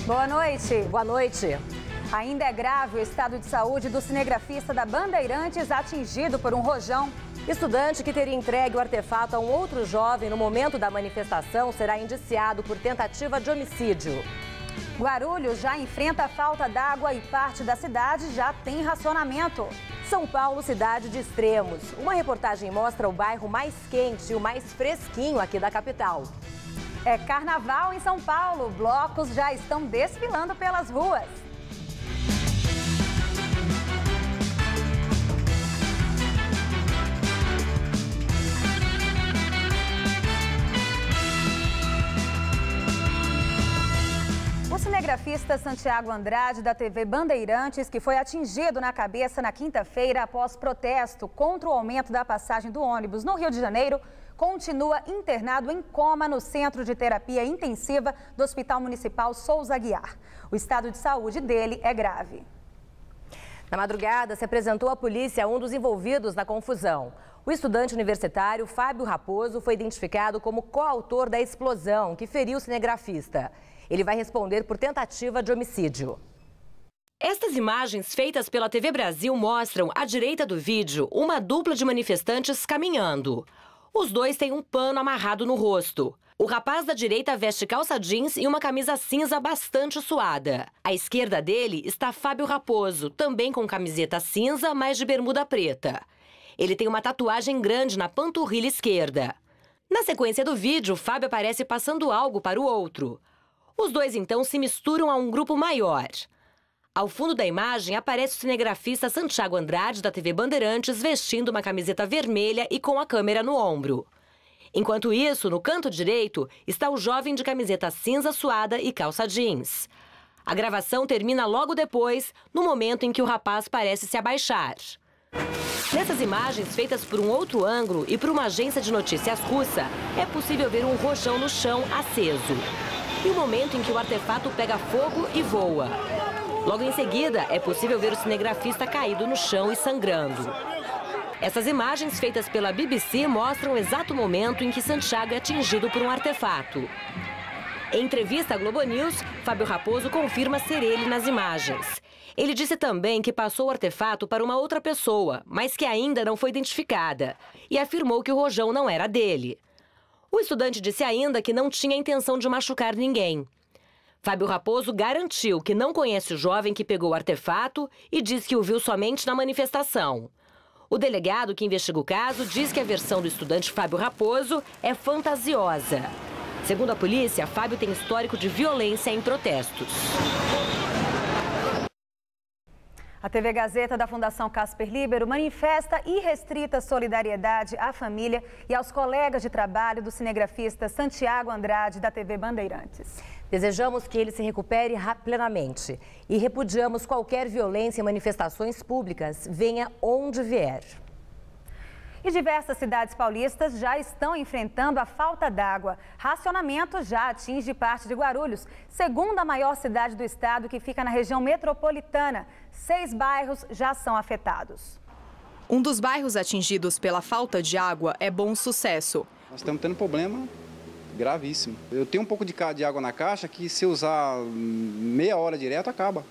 Boa noite. Boa noite. Ainda é grave o estado de saúde do cinegrafista da Bandeirantes atingido por um rojão. Estudante que teria entregue o artefato a um outro jovem no momento da manifestação será indiciado por tentativa de homicídio. Guarulhos já enfrenta falta d'água e parte da cidade já tem racionamento. São Paulo, cidade de extremos. Uma reportagem mostra o bairro mais quente e o mais fresquinho aqui da capital. É carnaval em São Paulo. Blocos já estão desfilando pelas ruas. O cinegrafista Santiago Andrade, da TV Bandeirantes, que foi atingido na cabeça na quinta-feira após protesto contra o aumento da passagem do ônibus no Rio de Janeiro, continua internado em coma no Centro de Terapia Intensiva do Hospital Municipal Souza Aguiar. O estado de saúde dele é grave. Na madrugada, se apresentou à polícia um dos envolvidos na confusão. O estudante universitário Fábio Raposo foi identificado como coautor da explosão que feriu o cinegrafista. Ele vai responder por tentativa de homicídio. Estas imagens feitas pela TV Brasil mostram, à direita do vídeo, uma dupla de manifestantes caminhando. Os dois têm um pano amarrado no rosto. O rapaz da direita veste calça jeans e uma camisa cinza bastante suada. À esquerda dele está Fábio Raposo, também com camiseta cinza, mas de bermuda preta. Ele tem uma tatuagem grande na panturrilha esquerda. Na sequência do vídeo, Fábio aparece passando algo para o outro. Os dois, então, se misturam a um grupo maior. Ao fundo da imagem, aparece o cinegrafista Santiago Andrade, da TV Bandeirantes, vestindo uma camiseta vermelha e com a câmera no ombro. Enquanto isso, no canto direito, está o jovem de camiseta cinza suada e calça jeans. A gravação termina logo depois, no momento em que o rapaz parece se abaixar. Nessas imagens, feitas por um outro ângulo e por uma agência de notícias russa, é possível ver um rojão no chão aceso. E o momento em que o artefato pega fogo e voa. Logo em seguida, é possível ver o cinegrafista caído no chão e sangrando. Essas imagens feitas pela BBC mostram o exato momento em que Santiago é atingido por um artefato. Em entrevista à Globo News, Fábio Raposo confirma ser ele nas imagens. Ele disse também que passou o artefato para uma outra pessoa, mas que ainda não foi identificada, e afirmou que o rojão não era dele. O estudante disse ainda que não tinha intenção de machucar ninguém. Fábio Raposo garantiu que não conhece o jovem que pegou o artefato e diz que o viu somente na manifestação. O delegado que investiga o caso diz que a versão do estudante Fábio Raposo é fantasiosa. Segundo a polícia, Fábio tem histórico de violência em protestos. A TV Gazeta da Fundação Casper Libero manifesta irrestrita solidariedade à família e aos colegas de trabalho do cinegrafista Santiago Andrade, da TV Bandeirantes. Desejamos que ele se recupere plenamente e repudiamos qualquer violência em manifestações públicas, venha onde vier. E diversas cidades paulistas já estão enfrentando a falta d'água. Racionamento já atinge parte de Guarulhos, segunda maior cidade do estado, que fica na região metropolitana. 6 bairros já são afetados. Um dos bairros atingidos pela falta de água é Bom Sucesso. Nós estamos tendo um problema gravíssimo. Eu tenho um pouco de água na caixa que, se usar meia hora direto, acaba,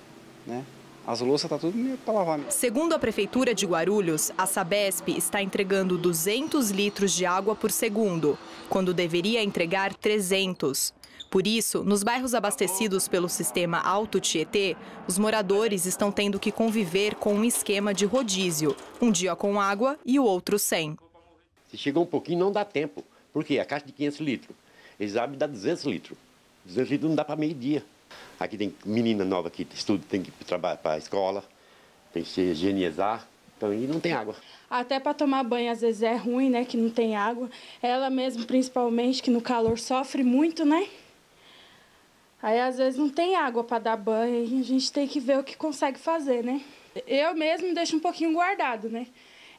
né? As louças estão tudo para lavar. Segundo a Prefeitura de Guarulhos, a Sabesp está entregando 200 litros de água por segundo, quando deveria entregar 300. Por isso, nos bairros abastecidos pelo sistema Alto Tietê, os moradores estão tendo que conviver com um esquema de rodízio, um dia com água e o outro sem. Se chega um pouquinho, não dá tempo. Por quê? A caixa de 500 litros, eles abrem e dá 200 litros. 200 litros não dá para meio-dia. Aqui tem menina nova que estuda, tem que trabalhar para a escola, tem que se higienizar, então aí não tem água. Até para tomar banho às vezes é ruim, né, que não tem água. Ela mesmo, principalmente, que no calor sofre muito, né? Aí às vezes não tem água para dar banho e a gente tem que ver o que consegue fazer, né? Eu mesmo deixo um pouquinho guardado, né?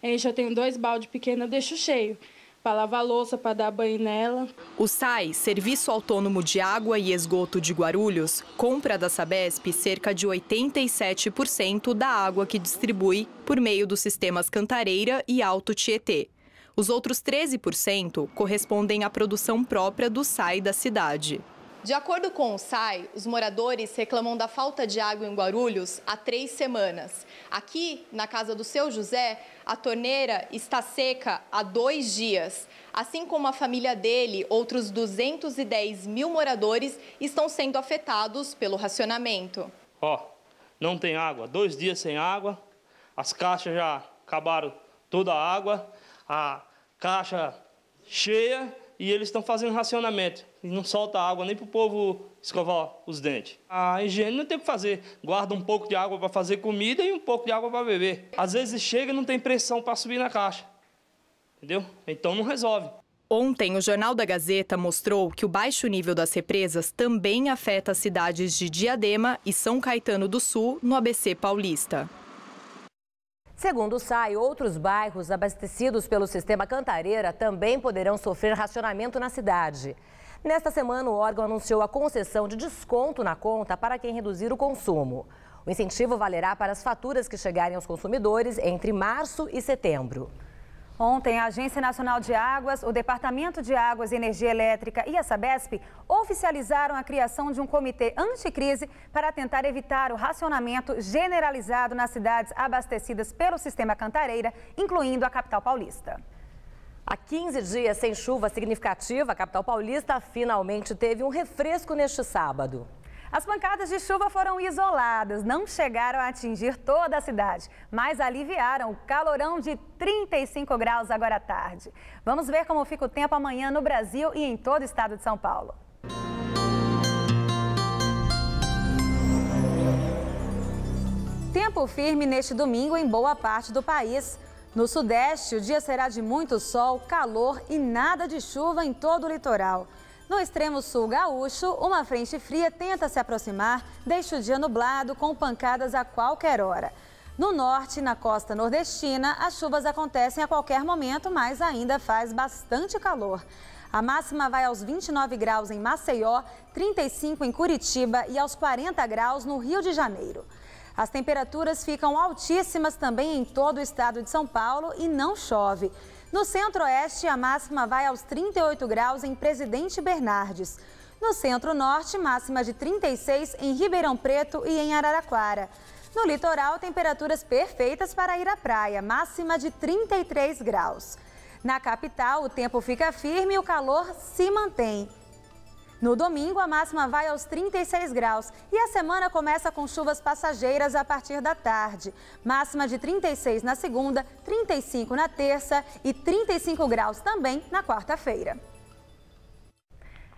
Eu tenho 2 baldes pequenos, eu deixo cheio. Para lavar louça, para dar banho nela. O SAI, Serviço Autônomo de Água e Esgoto de Guarulhos, compra da Sabesp cerca de 87% da água que distribui por meio dos sistemas Cantareira e Alto Tietê. Os outros 13% correspondem à produção própria do SAI da cidade. De acordo com o SAI, os moradores reclamam da falta de água em Guarulhos há 3 semanas. Aqui, na casa do seu José, a torneira está seca há 2 dias. Assim como a família dele, outros 210 mil moradores estão sendo afetados pelo racionamento. Não tem água, 2 dias sem água, as caixas já acabaram toda a água, a caixa cheia e eles estão fazendo racionamento. E não solta água nem para o povo escovar os dentes. A higiene não tem o que fazer, guarda um pouco de água para fazer comida e um pouco de água para beber. Às vezes chega e não tem pressão para subir na caixa, entendeu? Então não resolve. Ontem, o Jornal da Gazeta mostrou que o baixo nível das represas também afeta as cidades de Diadema e São Caetano do Sul, no ABC paulista. Segundo o SAI, outros bairros abastecidos pelo sistema Cantareira também poderão sofrer racionamento na cidade. Nesta semana, o órgão anunciou a concessão de desconto na conta para quem reduzir o consumo. O incentivo valerá para as faturas que chegarem aos consumidores entre março e setembro. Ontem, a Agência Nacional de Águas, o Departamento de Águas e Energia Elétrica e a Sabesp oficializaram a criação de um comitê anticrise para tentar evitar o racionamento generalizado nas cidades abastecidas pelo sistema Cantareira, incluindo a capital paulista. Há 15 dias sem chuva significativa, a capital paulista finalmente teve um refresco neste sábado. As pancadas de chuva foram isoladas, não chegaram a atingir toda a cidade, mas aliviaram o calorão de 35 graus agora à tarde. Vamos ver como fica o tempo amanhã no Brasil e em todo o estado de São Paulo. Tempo firme neste domingo em boa parte do país. No Sudeste, o dia será de muito sol, calor e nada de chuva em todo o litoral. No extremo sul gaúcho, uma frente fria tenta se aproximar, deixa o dia nublado com pancadas a qualquer hora. No norte e na costa nordestina, as chuvas acontecem a qualquer momento, mas ainda faz bastante calor. A máxima vai aos 29 graus em Maceió, 35 em Curitiba e aos 40 graus no Rio de Janeiro. As temperaturas ficam altíssimas também em todo o estado de São Paulo e não chove. No centro-oeste, a máxima vai aos 38 graus em Presidente Bernardes. No centro-norte, máxima de 36 em Ribeirão Preto e em Araraquara. No litoral, temperaturas perfeitas para ir à praia, máxima de 33 graus. Na capital, o tempo fica firme e o calor se mantém. No domingo, a máxima vai aos 36 graus e a semana começa com chuvas passageiras a partir da tarde. Máxima de 36 na segunda, 35 na terça e 35 graus também na quarta-feira.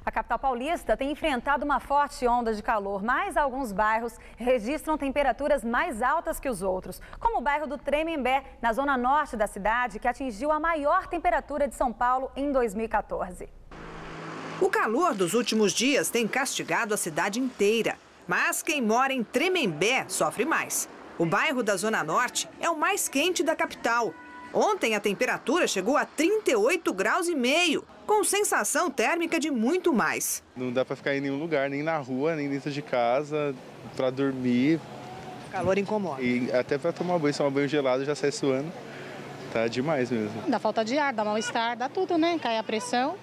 A capital paulista tem enfrentado uma forte onda de calor, mas alguns bairros registram temperaturas mais altas que os outros, como o bairro do Tremembé, na zona norte da cidade, que atingiu a maior temperatura de São Paulo em 2014. O calor dos últimos dias tem castigado a cidade inteira, mas quem mora em Tremembé sofre mais. O bairro da Zona Norte é o mais quente da capital. Ontem a temperatura chegou a 38,5 graus, com sensação térmica de muito mais. Não dá para ficar em nenhum lugar, nem na rua, nem dentro de casa, para dormir. O calor incomoda. E até para tomar banho gelado já sai suando. Tá demais mesmo. Dá falta de ar, dá mal-estar, dá tudo, né? Cai a pressão.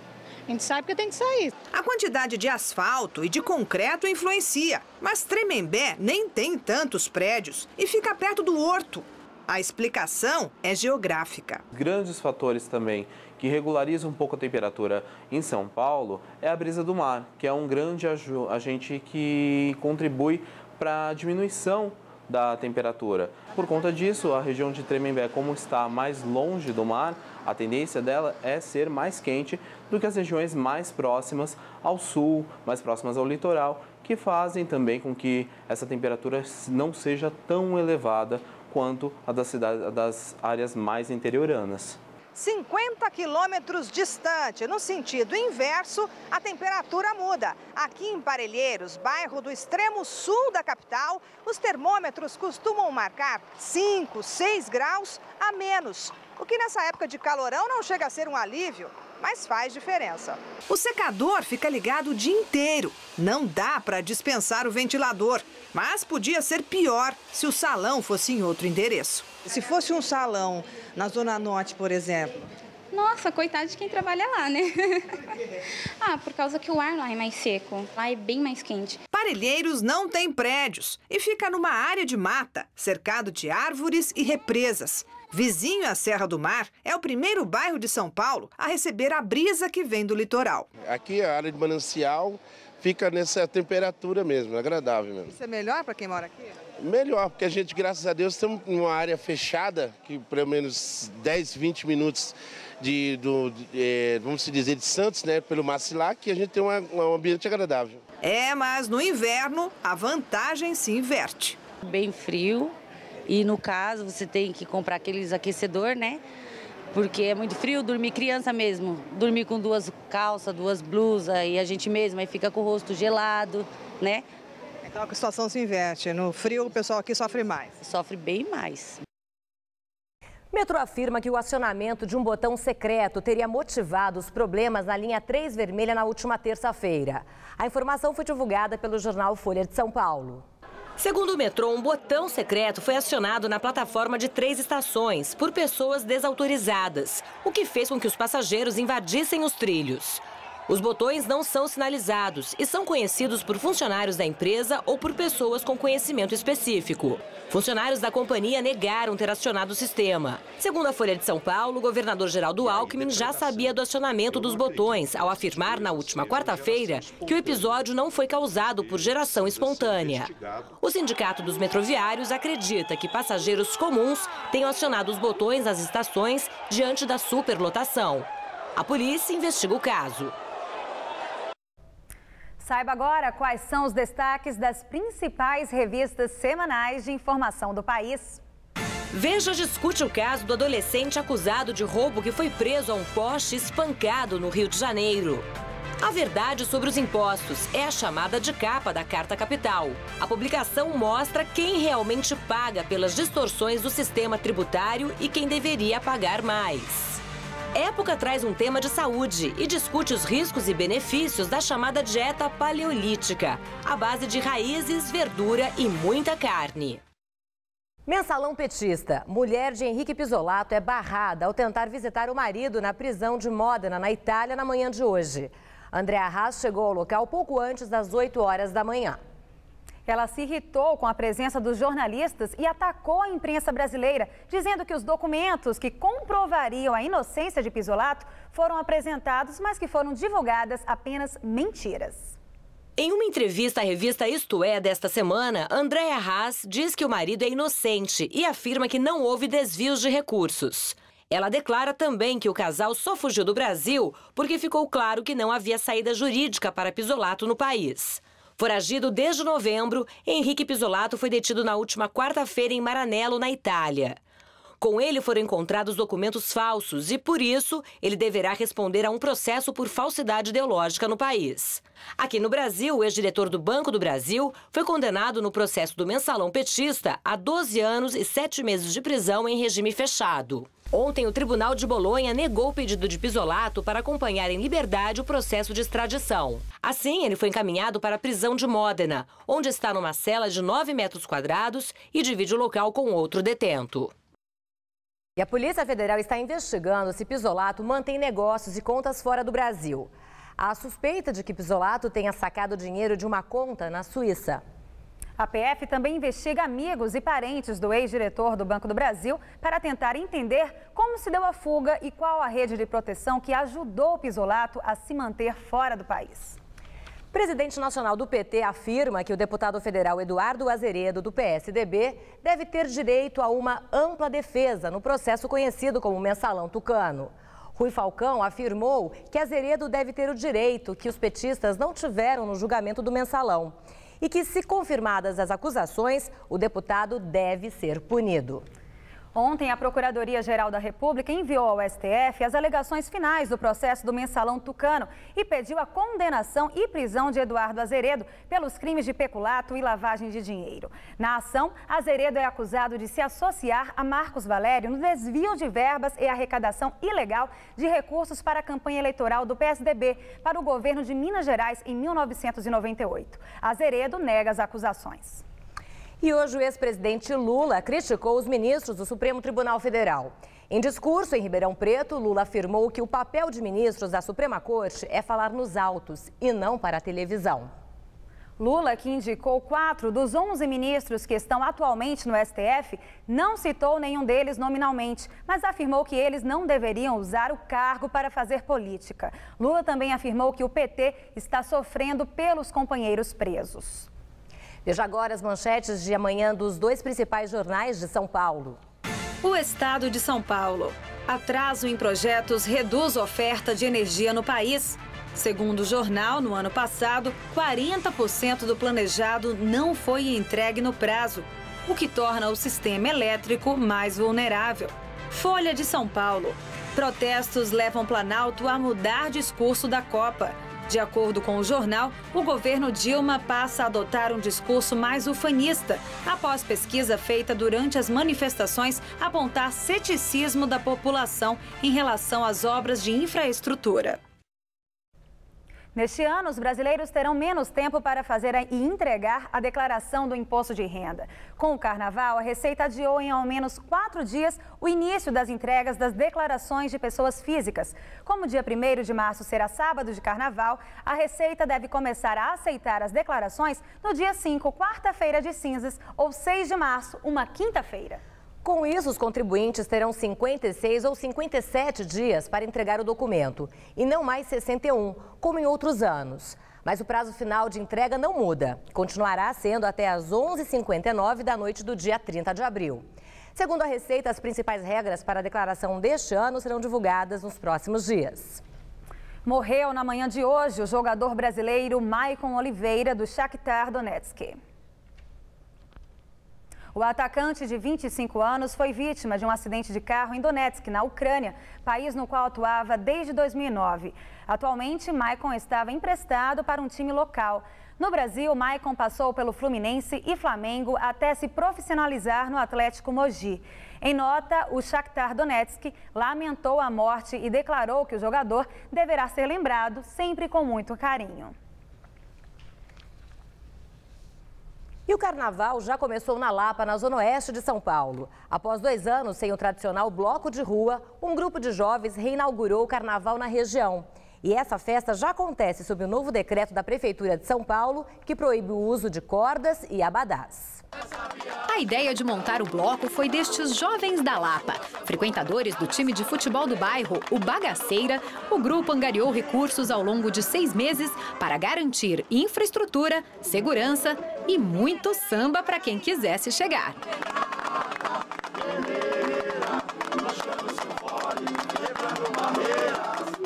A gente sabe que tem que sair. A quantidade de asfalto e de concreto influencia, mas Tremembé nem tem tantos prédios e fica perto do Horto. A explicação é geográfica. Grandes fatores também que regularizam um pouco a temperatura em São Paulo é a brisa do mar, que é um grande agente que contribui para a diminuição da temperatura. Por conta disso, a região de Tremembé, como está mais longe do mar, a tendência dela é ser mais quente do que as regiões mais próximas ao sul, mais próximas ao litoral, que fazem também com que essa temperatura não seja tão elevada quanto a das áreas mais interioranas. 50 quilômetros distante, no sentido inverso, a temperatura muda. Aqui em Parelheiros, bairro do extremo sul da capital, os termômetros costumam marcar 5, 6 graus a menos. O que nessa época de calorão não chega a ser um alívio, mas faz diferença. O secador fica ligado o dia inteiro. Não dá para dispensar o ventilador, mas podia ser pior se o salão fosse em outro endereço. Se fosse um salão na Zona Norte, por exemplo, Nossa, coitado de quem trabalha lá, né? Por causa que o ar lá é mais seco, lá é bem mais quente. Parelheiros não tem prédios e fica numa área de mata, cercado de árvores e represas. Vizinho à Serra do Mar, é o primeiro bairro de São Paulo a receber a brisa que vem do litoral. Aqui a área de manancial fica nessa temperatura mesmo, agradável mesmo. Isso é melhor para quem mora aqui? Melhor, porque a gente, graças a Deus, estamos em uma área fechada, que pelo menos 10, 20 minutos vamos dizer, de Santos, né, pelo Macilac, que a gente tem um ambiente agradável. Mas no inverno a vantagem se inverte. Bem frio e, no caso, você tem que comprar aqueles aquecedor, né? Porque é muito frio, dormir criança mesmo, dormir com 2 calças, 2 blusas e a gente mesmo aí fica com o rosto gelado, né? Então a situação se inverte. No frio o pessoal aqui sofre mais. Sofre bem mais. Metrô afirma que o acionamento de um botão secreto teria motivado os problemas na linha 3 vermelha na última terça-feira. A informação foi divulgada pelo jornal Folha de São Paulo. Segundo o metrô, um botão secreto foi acionado na plataforma de 3 estações por pessoas desautorizadas, o que fez com que os passageiros invadissem os trilhos. Os botões não são sinalizados e são conhecidos por funcionários da empresa ou por pessoas com conhecimento específico. Funcionários da companhia negaram ter acionado o sistema. Segundo a Folha de São Paulo, o governador Geraldo Alckmin já sabia do acionamento dos botões, ao afirmar na última quarta-feira que o episódio não foi causado por geração espontânea. O Sindicato dos Metroviários acredita que passageiros comuns tenham acionado os botões nas estações diante da superlotação. A polícia investiga o caso. Saiba agora quais são os destaques das principais revistas semanais de informação do país. Veja discute o caso do adolescente acusado de roubo que foi preso a um poste espancado no Rio de Janeiro. A verdade sobre os impostos é a chamada de capa da Carta Capital. A publicação mostra quem realmente paga pelas distorções do sistema tributário e quem deveria pagar mais. Época traz um tema de saúde e discute os riscos e benefícios da chamada dieta paleolítica, à base de raízes, verdura e muita carne. Mensalão petista. Mulher de Henrique Pisolato é barrada ao tentar visitar o marido na prisão de Modena, na Itália, na manhã de hoje. Andréa Arras chegou ao local pouco antes das 8 horas da manhã. Ela se irritou com a presença dos jornalistas e atacou a imprensa brasileira, dizendo que os documentos que comprovariam a inocência de Pisolato foram apresentados, mas que foram divulgadas apenas mentiras. Em uma entrevista à revista Isto É desta semana, Andréa Arras diz que o marido é inocente e afirma que não houve desvios de recursos. Ela declara também que o casal só fugiu do Brasil porque ficou claro que não havia saída jurídica para Pisolato no país. Foragido desde novembro, Henrique Pisolato foi detido na última quarta-feira em Maranello, na Itália. Com ele foram encontrados documentos falsos e, por isso, ele deverá responder a um processo por falsidade ideológica no país. Aqui no Brasil, o ex-diretor do Banco do Brasil foi condenado no processo do mensalão petista a 12 anos e 7 meses de prisão em regime fechado. Ontem, o Tribunal de Bolonha negou o pedido de Pisolato para acompanhar em liberdade o processo de extradição. Assim, ele foi encaminhado para a prisão de Modena, onde está numa cela de 9 metros quadrados e divide o local com outro detento. E a Polícia Federal está investigando se Pisolato mantém negócios e contas fora do Brasil. Há suspeita de que Pisolato tenha sacado dinheiro de uma conta na Suíça. A PF também investiga amigos e parentes do ex-diretor do Banco do Brasil para tentar entender como se deu a fuga e qual a rede de proteção que ajudou o Pisolato a se manter fora do país. O presidente nacional do PT afirma que o deputado federal Eduardo Azeredo, do PSDB, deve ter direito a uma ampla defesa no processo conhecido como Mensalão Tucano. Rui Falcão afirmou que Azeredo deve ter o direito que os petistas não tiveram no julgamento do Mensalão e que, se confirmadas as acusações, o deputado deve ser punido. Ontem, a Procuradoria-Geral da República enviou ao STF as alegações finais do processo do Mensalão Tucano e pediu a condenação e prisão de Eduardo Azeredo pelos crimes de peculato e lavagem de dinheiro. Na ação, Azeredo é acusado de se associar a Marcos Valério no desvio de verbas e arrecadação ilegal de recursos para a campanha eleitoral do PSDB para o governo de Minas Gerais em 1998. Azeredo nega as acusações. E hoje o ex-presidente Lula criticou os ministros do Supremo Tribunal Federal. Em discurso em Ribeirão Preto, Lula afirmou que o papel de ministros da Suprema Corte é falar nos autos e não para a televisão. Lula, que indicou 4 dos 11 ministros que estão atualmente no STF, não citou nenhum deles nominalmente, mas afirmou que eles não deveriam usar o cargo para fazer política. Lula também afirmou que o PT está sofrendo pelos companheiros presos. Veja agora as manchetes de amanhã dos 2 principais jornais de São Paulo. O estado de São Paulo. Atraso em projetos reduz oferta de energia no país. Segundo o jornal, no ano passado, 40% do planejado não foi entregue no prazo, o que torna o sistema elétrico mais vulnerável. Folha de São Paulo. Protestos levam Planalto a mudar discurso da Copa. De acordo com o jornal, o governo Dilma passa a adotar um discurso mais ufanista, após pesquisa feita durante as manifestações apontar ceticismo da população em relação às obras de infraestrutura. Neste ano, os brasileiros terão menos tempo para fazer e entregar a declaração do imposto de renda. Com o carnaval, a Receita adiou em ao menos 4 dias o início das entregas das declarações de pessoas físicas. Como o dia 1º de março será sábado de carnaval, a Receita deve começar a aceitar as declarações no dia 5, quarta-feira de cinzas, ou 6 de março, uma quinta-feira. Com isso, os contribuintes terão 56 ou 57 dias para entregar o documento, e não mais 61, como em outros anos. Mas o prazo final de entrega não muda. Continuará sendo até às 11h59 da noite do dia 30 de abril. Segundo a Receita, as principais regras para a declaração deste ano serão divulgadas nos próximos dias. Morreu na manhã de hoje o jogador brasileiro Maicon Oliveira, do Shakhtar Donetsk. O atacante de 25 anos foi vítima de um acidente de carro em Donetsk, na Ucrânia, país no qual atuava desde 2009. Atualmente, Maicon estava emprestado para um time local. No Brasil, Maicon passou pelo Fluminense e Flamengo até se profissionalizar no Atlético Mogi. Em nota, o Shakhtar Donetsk lamentou a morte e declarou que o jogador deverá ser lembrado sempre com muito carinho. E o carnaval já começou na Lapa, na zona oeste de São Paulo. Após 2 anos sem o tradicional bloco de rua, um grupo de jovens reinaugurou o carnaval na região. E essa festa já acontece sob o novo decreto da Prefeitura de São Paulo, que proíbe o uso de cordas e abadás. A ideia de montar o bloco foi destes jovens da Lapa. Frequentadores do time de futebol do bairro, o Bagaceira, o grupo angariou recursos ao longo de 6 meses para garantir infraestrutura, segurança e muito samba para quem quisesse chegar.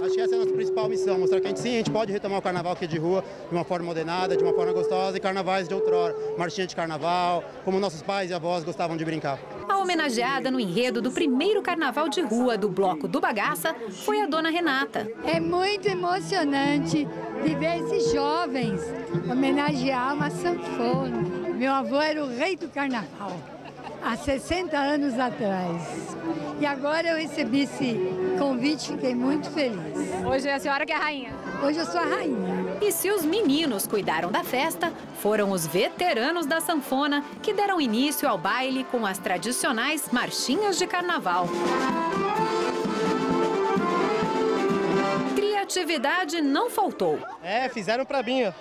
Acho que essa é a nossa principal missão, mostrar que a gente pode retomar o carnaval aqui de rua de uma forma ordenada, de uma forma gostosa, e carnavais de outrora, marchinha de carnaval, como nossos pais e avós gostavam de brincar. A homenageada no enredo do primeiro carnaval de rua do Bloco do Bagaça foi a dona Renata. É muito emocionante de ver esses jovens homenagear uma sanfona. Meu avô era o rei do carnaval, há 60 anos atrás. E agora eu recebi esse convite, fiquei muito feliz. Hoje é a senhora que é a rainha? Hoje eu sou a rainha. E se os meninos cuidaram da festa, foram os veteranos da sanfona que deram início ao baile com as tradicionais marchinhas de carnaval. Criatividade não faltou. Fizeram pra mim, ó.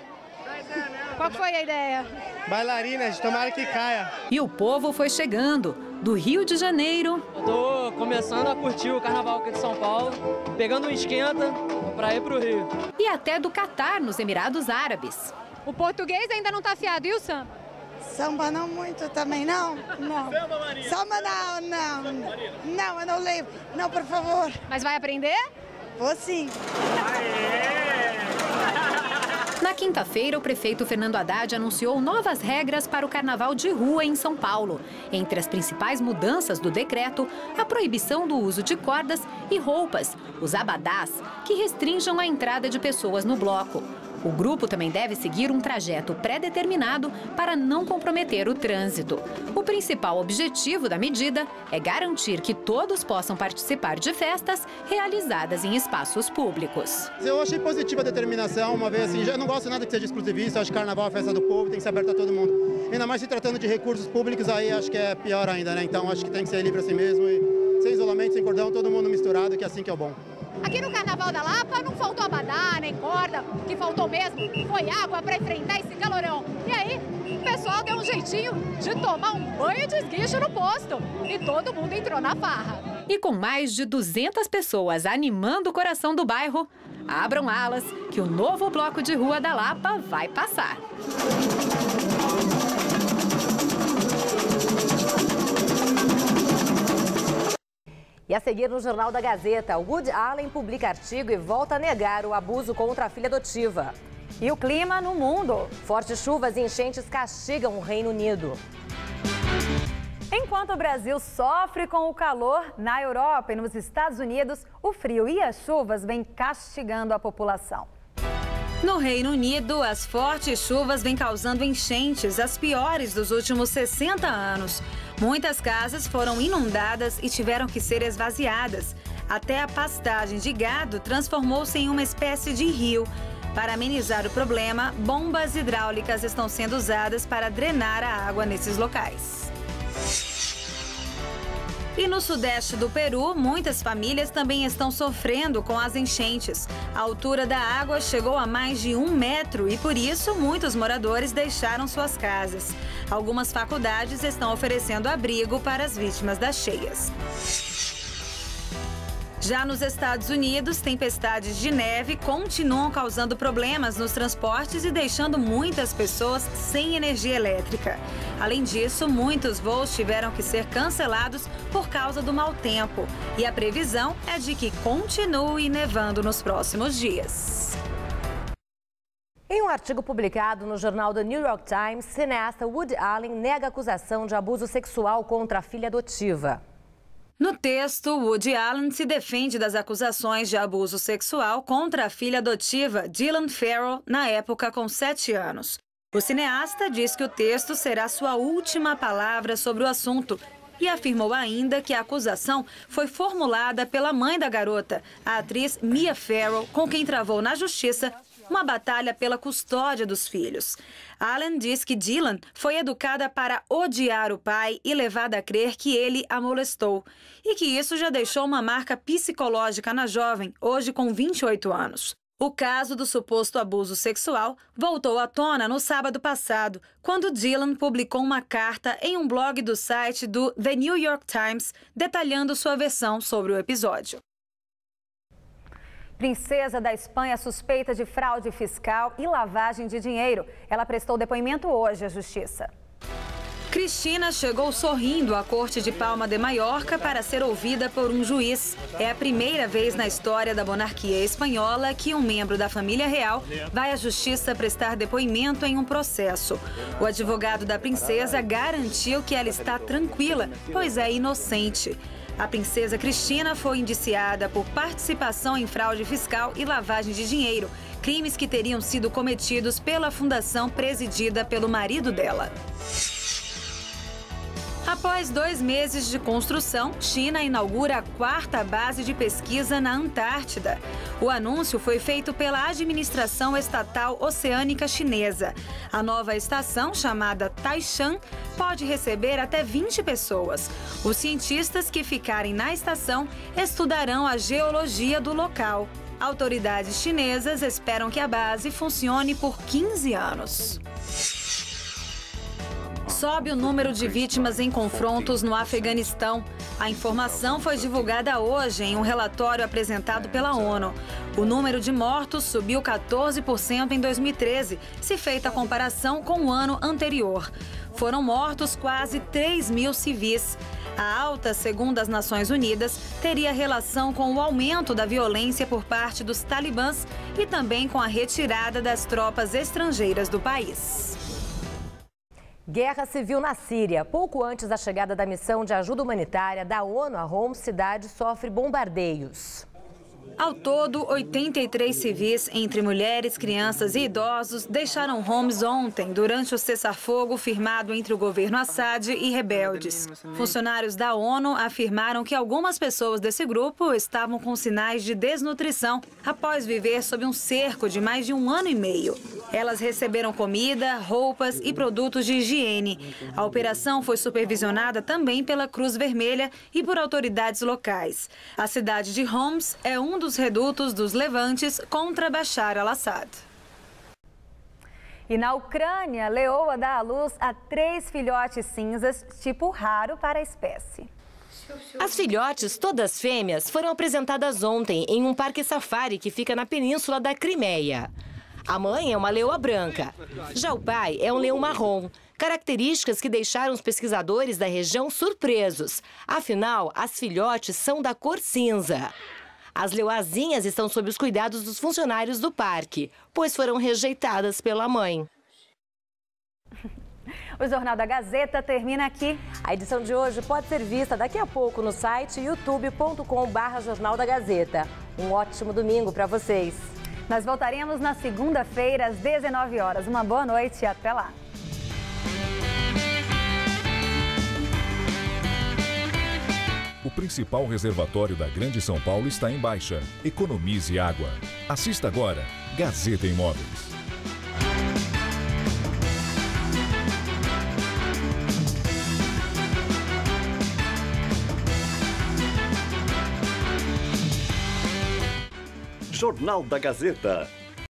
Qual foi a ideia? Bailarinas, tomara que caia. E o povo foi chegando, do Rio de Janeiro. Eu tô começando a curtir o carnaval aqui de São Paulo, pegando um esquenta para ir pro Rio. E até do Catar, nos Emirados Árabes. O português ainda não tá afiado, e o samba? Samba não muito também, não? Não. Samba, Marina? Samba não. Não, eu não lembro. Não, por favor. Mas vai aprender? Vou sim. Na quinta-feira, o prefeito Fernando Haddad anunciou novas regras para o carnaval de rua em São Paulo. Entre as principais mudanças do decreto, a proibição do uso de cordas e roupas, os abadás, que restringam a entrada de pessoas no bloco. O grupo também deve seguir um trajeto pré-determinado para não comprometer o trânsito. O principal objetivo da medida é garantir que todos possam participar de festas realizadas em espaços públicos. Eu achei positiva a determinação, uma vez assim, já não gosto nada que seja exclusivista, acho que carnaval é festa do povo, tem que ser aberto a todo mundo. Ainda mais se tratando de recursos públicos, aí acho que é pior ainda, né? Então acho que tem que ser livre assim mesmo, e sem isolamento, sem cordão, todo mundo misturado, que é assim que é o bom. Aqui no Carnaval da Lapa não faltou abadá, nem corda, o que faltou mesmo foi água para enfrentar esse calorão. E aí, o pessoal deu um jeitinho de tomar um banho de esguicho no posto e todo mundo entrou na farra. E com mais de 200 pessoas animando o coração do bairro, abram alas que o novo bloco de rua da Lapa vai passar. E a seguir no Jornal da Gazeta, Woody Allen publica artigo e volta a negar o abuso contra a filha adotiva. E o clima no mundo. Fortes chuvas e enchentes castigam o Reino Unido. Enquanto o Brasil sofre com o calor, na Europa e nos Estados Unidos, o frio e as chuvas vêm castigando a população. No Reino Unido, as fortes chuvas vêm causando enchentes, as piores dos últimos 60 anos. Muitas casas foram inundadas e tiveram que ser esvaziadas. Até a pastagem de gado transformou-se em uma espécie de rio. Para amenizar o problema, bombas hidráulicas estão sendo usadas para drenar a água nesses locais. E no sudeste do Peru, muitas famílias também estão sofrendo com as enchentes. A altura da água chegou a mais de 1 metro e, por isso, muitos moradores deixaram suas casas. Algumas faculdades estão oferecendo abrigo para as vítimas das cheias. Já nos Estados Unidos, tempestades de neve continuam causando problemas nos transportes e deixando muitas pessoas sem energia elétrica. Além disso, muitos voos tiveram que ser cancelados por causa do mau tempo. E a previsão é de que continue nevando nos próximos dias. Em um artigo publicado no jornal The New York Times, cineasta Woody Allen nega a acusação de abuso sexual contra a filha adotiva. No texto, Woody Allen se defende das acusações de abuso sexual contra a filha adotiva Dylan Farrow, na época com 7 anos. O cineasta diz que o texto será sua última palavra sobre o assunto e afirmou ainda que a acusação foi formulada pela mãe da garota, a atriz Mia Farrow, com quem travou na justiça uma batalha pela custódia dos filhos. Allen diz que Dylan foi educada para odiar o pai e levada a crer que ele a molestou. E que isso já deixou uma marca psicológica na jovem, hoje com 28 anos. O caso do suposto abuso sexual voltou à tona no sábado passado, quando Dylan publicou uma carta em um blog do site do The New York Times, detalhando sua versão sobre o episódio. Princesa da Espanha suspeita de fraude fiscal e lavagem de dinheiro. Ela prestou depoimento hoje à Justiça. Cristina chegou sorrindo à Corte de Palma de Mallorca para ser ouvida por um juiz. É a primeira vez na história da monarquia espanhola que um membro da família real vai à Justiça prestar depoimento em um processo. O advogado da princesa garantiu que ela está tranquila, pois é inocente. A princesa Cristina foi indiciada por participação em fraude fiscal e lavagem de dinheiro, crimes que teriam sido cometidos pela fundação presidida pelo marido dela. Após 2 meses de construção, China inaugura a 4ª base de pesquisa na Antártida. O anúncio foi feito pela Administração Estatal Oceânica Chinesa. A nova estação, chamada Taishan, pode receber até 20 pessoas. Os cientistas que ficarem na estação estudarão a geologia do local. Autoridades chinesas esperam que a base funcione por 15 anos. Sobe o número de vítimas em confrontos no Afeganistão. A informação foi divulgada hoje em um relatório apresentado pela ONU. O número de mortos subiu 14% em 2013, se feita a comparação com o ano anterior. Foram mortos quase 3.000 civis. A alta, segundo as Nações Unidas, teria relação com o aumento da violência por parte dos talibãs e também com a retirada das tropas estrangeiras do país. Guerra civil na Síria. Pouco antes da chegada da missão de ajuda humanitária da ONU, a Homs, cidade sofre bombardeios. Ao todo, 83 civis, entre mulheres, crianças e idosos, deixaram Homs ontem, durante o cessar-fogo firmado entre o governo Assad e rebeldes. Funcionários da ONU afirmaram que algumas pessoas desse grupo estavam com sinais de desnutrição após viver sob um cerco de mais de 1 ano e meio. Elas receberam comida, roupas e produtos de higiene. A operação foi supervisionada também pela Cruz Vermelha e por autoridades locais. A cidade de Homs é um dos redutos dos levantes contra Bashar al-Assad. E na Ucrânia, leoa dá à luz a 3 filhotes cinzas, tipo raro para a espécie. As filhotes, todas fêmeas, foram apresentadas ontem em um parque safari que fica na península da Crimeia. A mãe é uma leoa branca, já o pai é um leão marrom. Características que deixaram os pesquisadores da região surpresos. Afinal, as filhotes são da cor cinza. As leoazinhas estão sob os cuidados dos funcionários do parque, pois foram rejeitadas pela mãe. O Jornal da Gazeta termina aqui. A edição de hoje pode ser vista daqui a pouco no site youtube.com/Jornal da Gazeta. Um ótimo domingo para vocês. Nós voltaremos na segunda-feira às 19 horas. Uma boa noite e até lá. O principal reservatório da Grande São Paulo está em baixa. Economize água. Assista agora Gazeta Imóveis. Jornal da Gazeta.